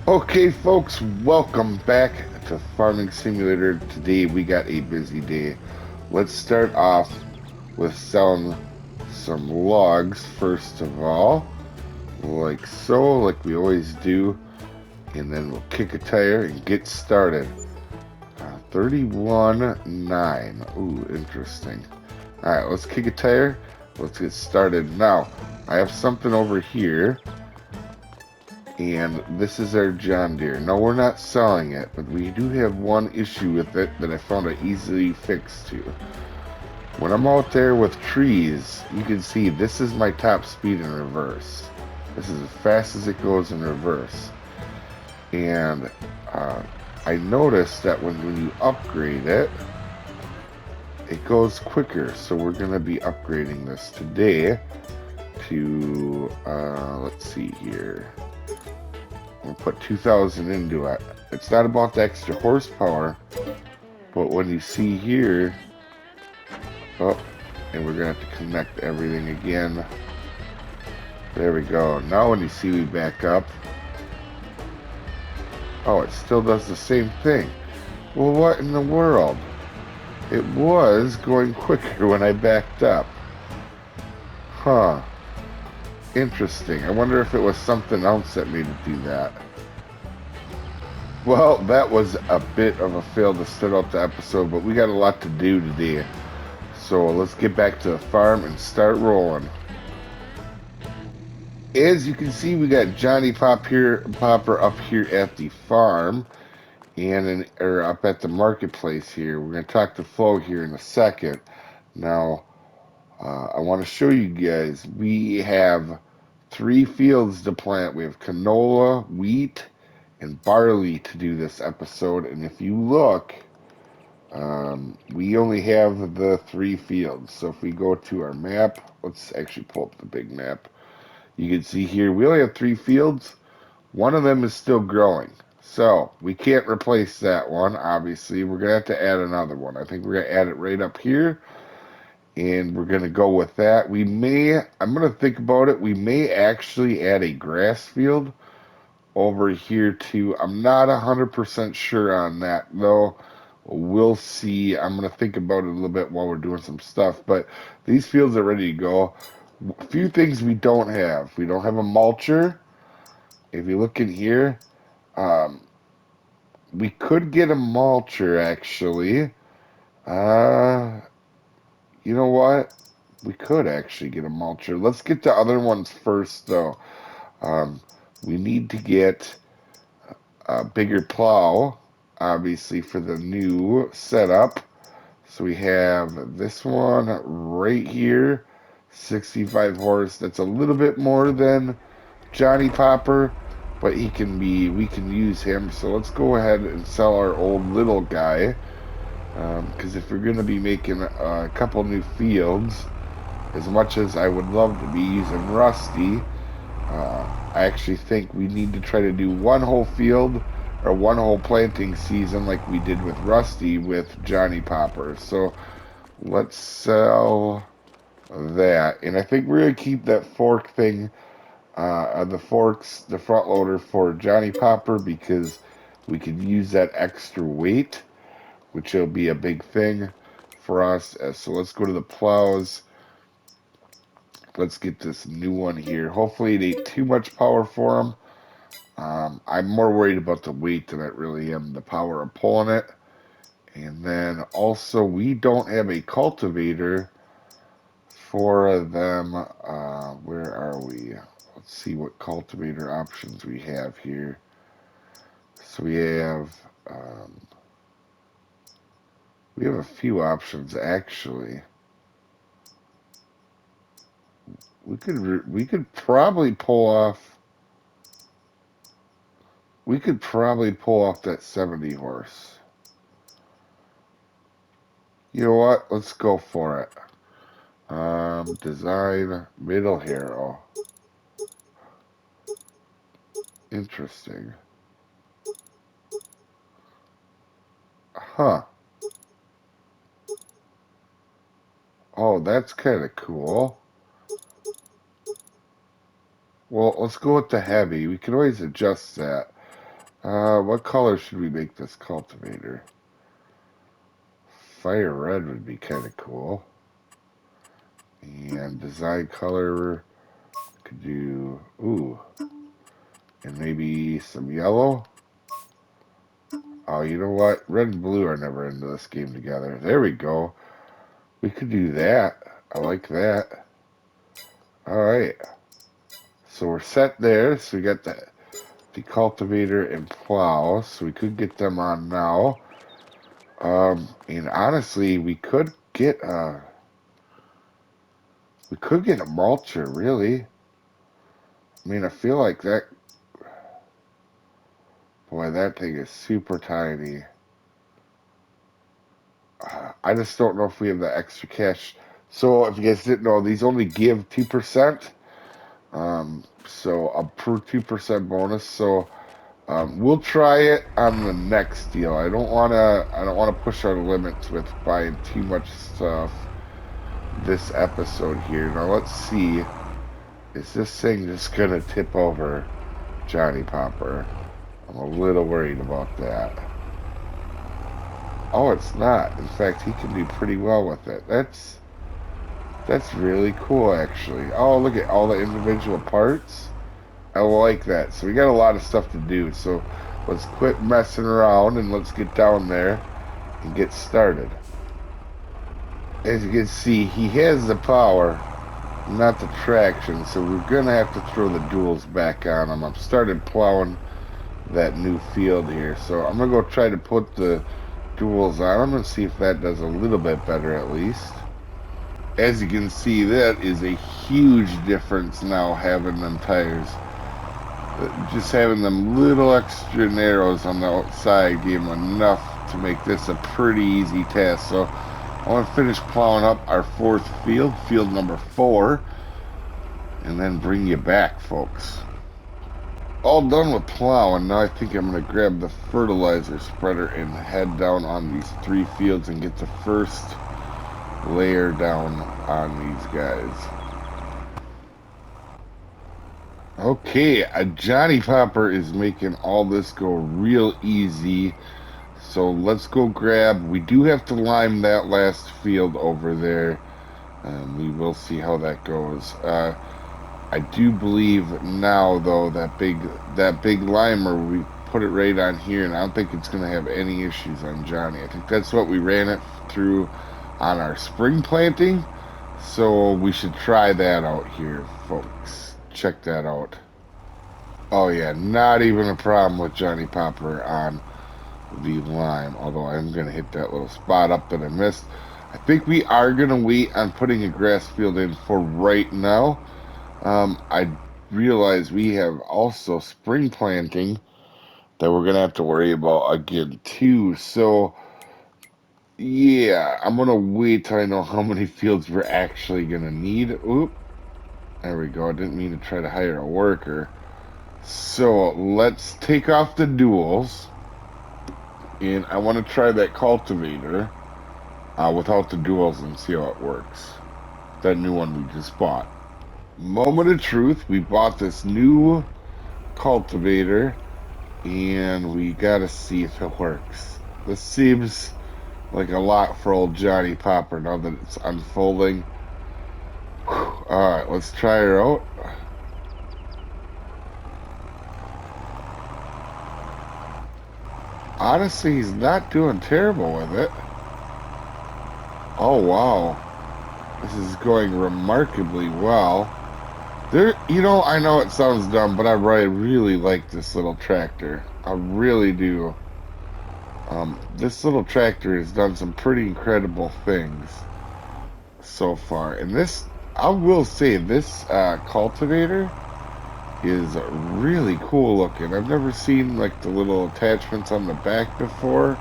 Okay, folks, welcome back to Farming Simulator. Today we got a busy day. Let's start off with selling some logs first of all, like so, like we always do, and then we'll kick a tire and get started. 31.9. Ooh, interesting. All right, let's kick a tire. Let's get started. Now, I have something over here. And this is our John Deere. No, we're not selling it, but we do have one issue with it that I found an easy fix to. When I'm out there with trees, you can see this is my top speed in reverse. This is as fast as it goes in reverse. And I noticed that when you upgrade it, it goes quicker. So we're going to be upgrading this today to, let's see here. We'll put 2,000 into it. It's not about the extra horsepower, but when you see here, oh, and we're gonna have to connect everything again. There we go. Now when you see we back up, oh, it still does the same thing. Well, what in the world? It was going quicker when I backed up. Huh. Interesting. I wonder if it was something else that made it do that. Well, that was a bit of a fail to start off the episode, but we got a lot to do today. So let's get back to the farm and start rolling. As you can see, we got Johnny Popper up here at the farm or up at the marketplace here. We're going to talk to Flo here in a second. Now, I want to show you guys, we have 3 fields to plant. We have canola, wheat, and barley to do this episode. And if you look, we only have the 3 fields. So if we go to our map, let's actually pull up the big map. You can see here we only have 3 fields. One of them is still growing. So we can't replace that one, obviously. We're going to have to add another one. I think we're going to add it right up here. And we're going to go with that. I'm going to think about it. We may actually add a grass field over here too. I'm not 100% sure on that though. We'll see. I'm going to think about it a little bit while we're doing some stuff. But these fields are ready to go. A few things we don't have. We don't have a mulcher. If you look in here, um, we could get a mulcher actually. Uh, you know what? We could actually get a mulcher. Let's get the other ones first though. Um, we need to get a bigger plow, obviously, for the new setup. So we have this one right here, 65 horse. That's a little bit more than Johnny Popper, but we can use him. So let's go ahead and sell our old little guy. Because if we're going to be making a couple new fields, as much as I would love to be using Rusty, I actually think we need to try to do one whole field or one whole planting season like we did with Rusty with Johnny Popper. So let's sell that. And I think we're going to keep that fork thing, the front loader for Johnny Popper because we could use that extra weight, which will be a big thing for us. So let's go to the plows. Let's get this new one here. Hopefully it ain't too much power for him. I'm more worried about the weight than I really am the power of pulling it. And then also, we don't have a cultivator for them. Where are we? Let's see what cultivator options we have here. So we have a few options actually. We could probably pull off. We could probably pull off that 70 horse. You know what? Let's go for it. Design middle harrow. Interesting. Huh. Oh, that's kind of cool. Well, let's go with the heavy. We can always adjust that. What color should we make this cultivator? Fire red would be kind of cool. And design color, could do, ooh, and maybe some yellow. Oh, you know what? Red and blue are never into this game together. There we go. We could do that. I like that. All right. So we're set there. So we got the cultivator and plow. So we could get them on now. And honestly, we could get a mulcher, really. I mean, I feel like that, boy, that thing is super tiny. I just don't know if we have the extra cash. So if you guys didn't know, these only give 2%. So a per 2% bonus. So we'll try it on the next deal. I don't wanna push our limits with buying too much stuff this episode here. Now let's see. Is this thing just gonna tip over Johnny Popper? I'm a little worried about that. Oh, it's not. In fact, he can do pretty well with it. That's really cool, actually. Oh, look at all the individual parts. I like that. So we got a lot of stuff to do. So let's quit messing around and let's get down there and get started. As you can see, he has the power, not the traction. So we're going to have to throw the duals back on him. I've started plowing that new field here. So I'm going to go try to put the duals on him and see if that does a little bit better at least. As you can see, that is a huge difference now having them tires. Just having them little extra narrows on the outside gave them enough to make this a pretty easy task. So I want to finish plowing up our fourth field, field number 4, and then bring you back, folks. All done with plowing. Now I think I'm going to grab the fertilizer spreader and head down on these 3 fields and get the first layer down on these guys. Okay, Johnny Popper is making all this go real easy. So let's go grab. We do have to lime that last field over there. We will see how that goes. I do believe now, though, that big limer, we put it right on here, and I don't think it's going to have any issues on Johnny. I think that's what we ran it through on our spring planting. So we should try that out here, folks. Check that out. Oh yeah, not even a problem with Johnny Popper on the lime, although I'm going to hit that little spot up that I missed. I think we are going to wait on putting a grass field in for right now. I realize we have also spring planting that we're going to have to worry about again too. So yeah, I'm going to wait till I know how many fields we're actually going to need. Oop. There we go. I didn't mean to try to hire a worker. So let's take off the duals. And I want to try that cultivator without the duals and see how it works. That new one we just bought. Moment of truth. We bought this new cultivator. And we got to see if it works. This seems like a lot for old Johnny Popper now that it's unfolding. Alright, let's try her out. Honestly, he's not doing terrible with it. Oh, wow. This is going remarkably well. I know it sounds dumb, but I really like this little tractor. I really do. This little tractor has done some pretty incredible things so far. And I will say, this cultivator is really cool looking. I've never seen like the little attachments on the back before.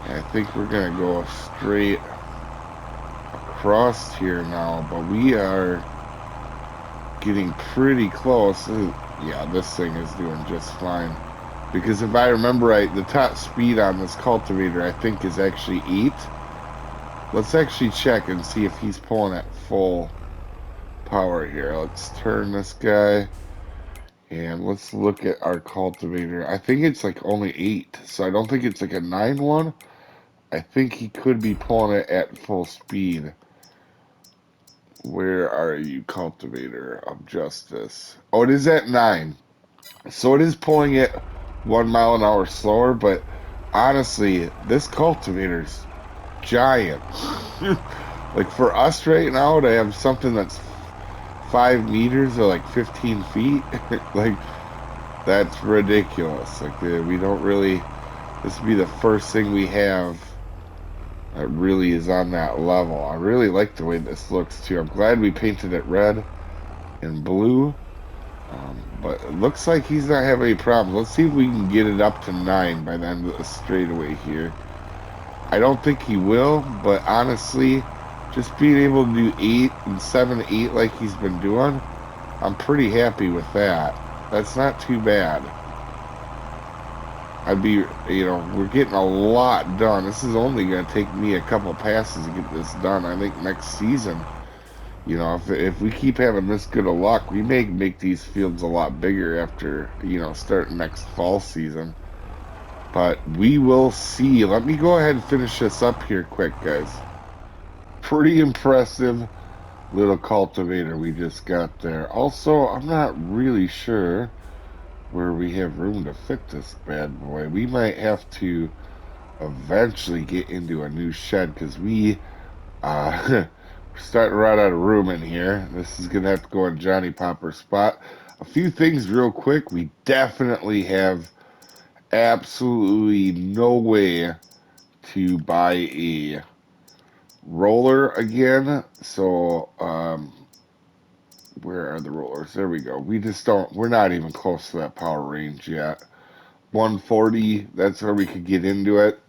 And I think we're gonna go straight across here now, but we are getting pretty close. Yeah, this thing is doing just fine. Because if I remember right, the top speed on this cultivator I think is actually 8. Let's actually check and see if he's pulling at full power here. Let's turn this guy. And let's look at our cultivator. I think it's like only 8, so I don't think it's like a 9-1. I think he could be pulling it at full speed. Where are you, cultivator of justice? Oh, it is at 9. So it is pulling it 1 mile an hour slower, but honestly, this cultivator's giant. Like for us right now to have something that's 5 meters or like 15 feet, like that's ridiculous. Like we don't really, this would be the first thing we have that really is on that level. I really like the way this looks too. I'm glad we painted it red and blue. But it looks like he's not having any problems. Let's see if we can get it up to 9 by the end of the straightaway here. I don't think he will, but honestly, just being able to do 8 and 7, 8 like he's been doing, I'm pretty happy with that. That's not too bad. I'd be, we're getting a lot done. This is only going to take me a couple passes to get this done. I think next season, if we keep having this good of luck, we may make these fields a lot bigger after, starting next fall season. But we will see. Let me go ahead and finish this up here quick, guys. Pretty impressive little cultivator we just got there. Also, I'm not really sure where we have room to fit this bad boy. We might have to eventually get into a new shed because we're starting to run out of room in here. This is going to have to go in Johnny Popper's spot. A few things real quick. We definitely have absolutely no way to buy a roller again. So, where are the rollers? There we go. We're not even close to that power range yet. 140, that's where we could get into it.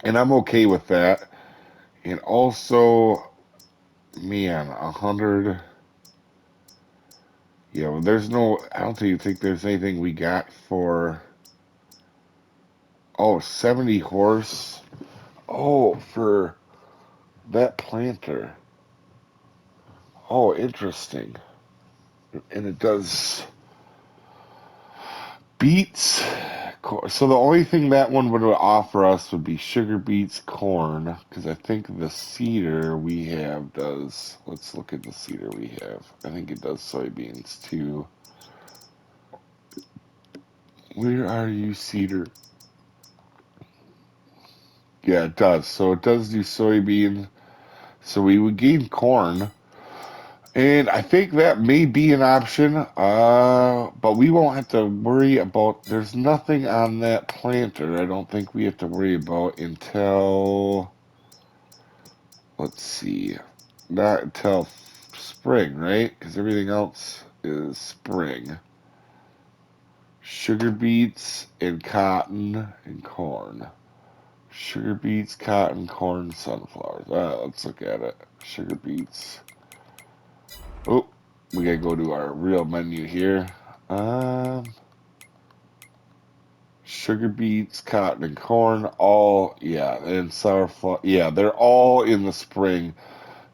And I'm okay with that. And also, man, 100. I don't even think there's anything we got for, 70 horse. Oh, for that planter. Oh, interesting. And it does beets. So the only thing that one would offer us would be sugar beets, corn, because I think the cedar we have does. Let's look at the cedar we have. I think it does soybeans too. Where are you, cedar? Yeah, it does. So it does do soybean. So we would gain corn. And I think that may be an option, but we won't have to worry about, there's nothing on that planter I don't think we have to worry about until, let's see, not until spring, right? Because everything else is spring. Sugar beets and cotton and corn. Sugar beets, cotton, corn, sunflowers. Let's look at it. Sugar beets. Oh, we gotta go to our real menu here. Sugar beets, cotton, and corn, and sunflower. Yeah, they're all in the spring.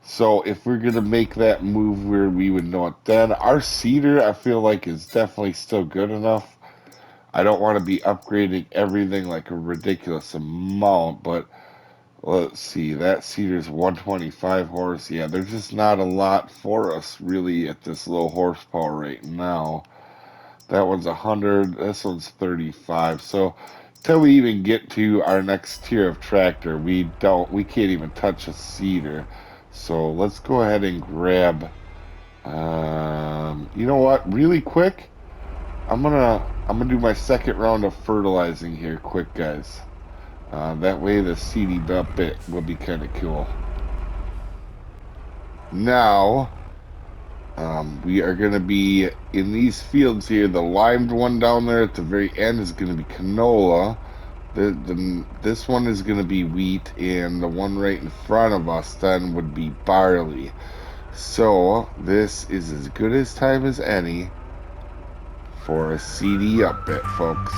So if we're gonna make that move where we would know it then, our cedar I feel like is definitely still good enough. I don't want to be upgrading everything like a ridiculous amount, but let's see, that cedar's 125 horse. Yeah, there's just not a lot for us really at this low horsepower right now. That one's 100, this one's 35. So until we even get to our next tier of tractor, we can't even touch a cedar. So let's go ahead and grab, you know what, really quick, I'm gonna do my second round of fertilizing here quick, guys. That way the seedy bit will be kind of cool. Now, we are going to be in these fields here. The limed one down there at the very end is going to be canola. This one is going to be wheat, and the one right in front of us then would be barley. So this is as good as time as any for a seedy up bit, folks.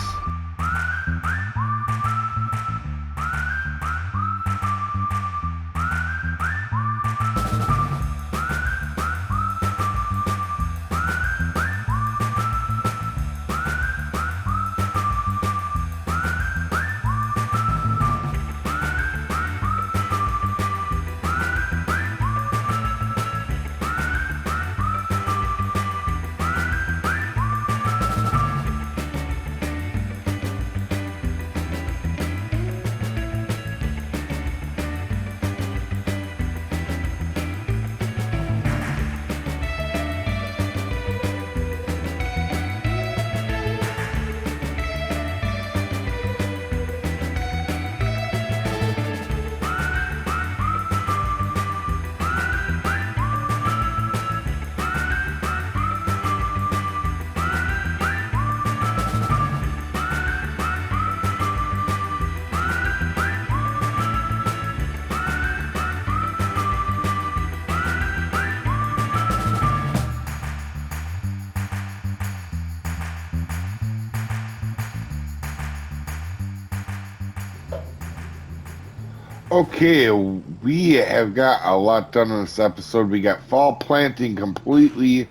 Okay, we have got a lot done in this episode. We got fall planting completely,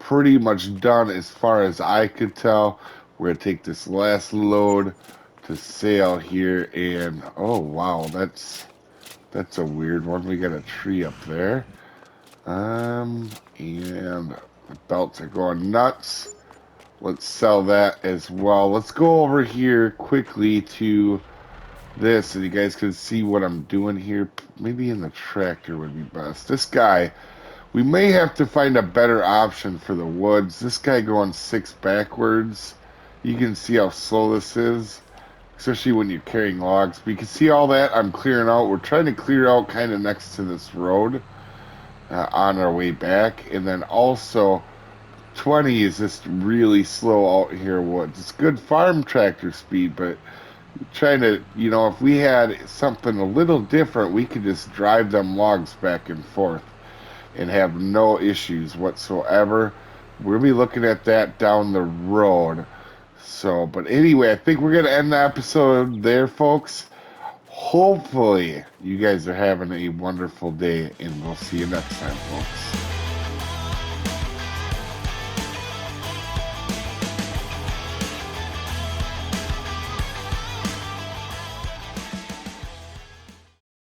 pretty much done as far as I could tell. We're gonna take this last load to sale here, and oh wow, that's a weird one. We got a tree up there. And the belts are going nuts. Let's sell that as well. Let's go over here quickly to this so you guys can see what I'm doing here. Maybe in the tractor would be best. This guy, we may have to find a better option for the woods. This guy going 6 backwards. You can see how slow this is, especially when you're carrying logs. But you can see all that I'm clearing out. We're trying to clear out kind of next to this road on our way back. And then also 20 is just really slow out here woods. It's good farm tractor speed, but trying to, you know, if we had something a little different, we could just drive them logs back and forth and have no issues whatsoever. We'll be looking at that down the road. So, but anyway, I think we're going to end the episode there, folks. Hopefully, you guys are having a wonderful day, and we'll see you next time, folks.